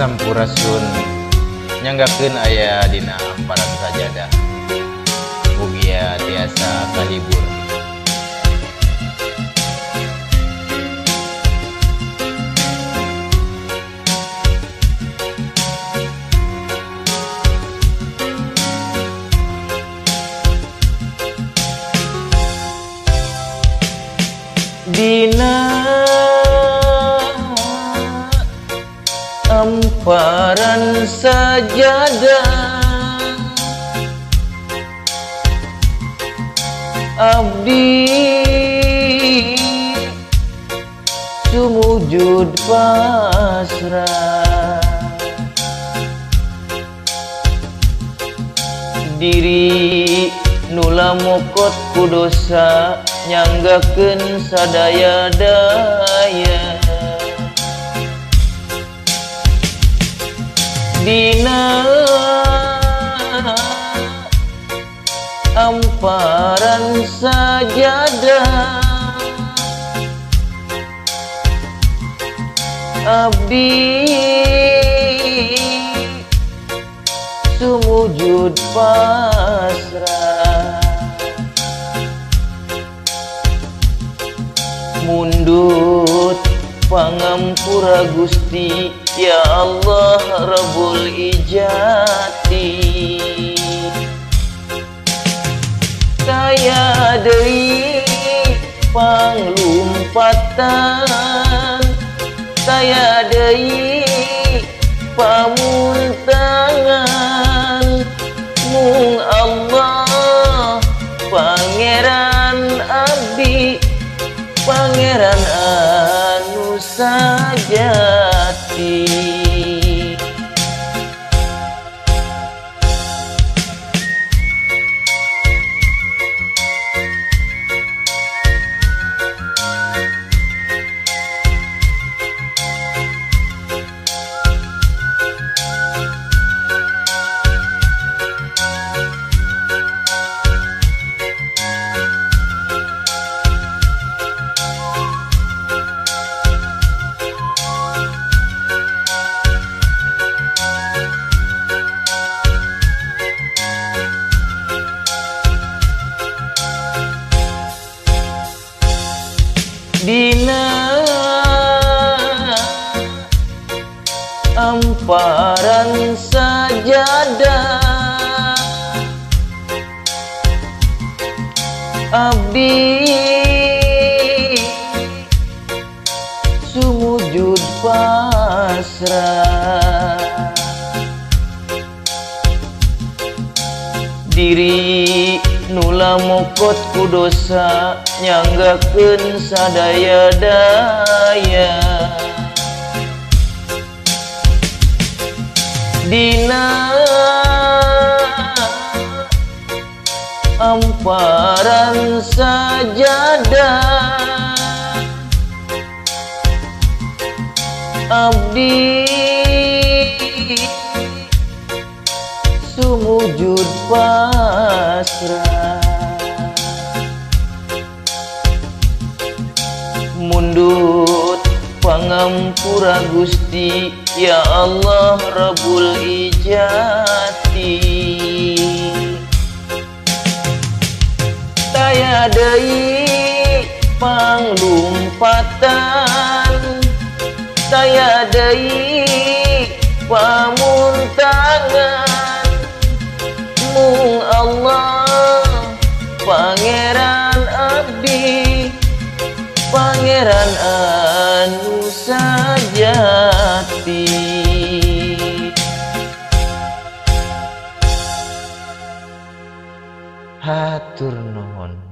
Sampurasun nyanggakeun aya dina amparan sajadah, mugia tiasa kahibur. Dina amparan sajadah abdi sumujud pasrah, diri nula mokot ku dosa nyanggakeun sadaya daya. Dina amparan sajadah abdi sumujud pasrah, mundut pangampura Gusti ya Allah Rabbul Ijati. Saya deui panglumpatan, saya deui pamuntangan, mung Allah pangeran abdi, pangeran anu sajati. Dina amparan sajadah abdi sumujud pasrah, diri nula mokot ku dosa nyanggakeun sadaya daya. Dina amparan sajadah abdi sumujud pasrah, mundut pangampura Gusti ya Allah Rabbul Ijati. Taya deui panglumpatan, taya deui pamuntangan, mung Allah pangeran abdi, pangeran anu sajati. Hatur nuhun.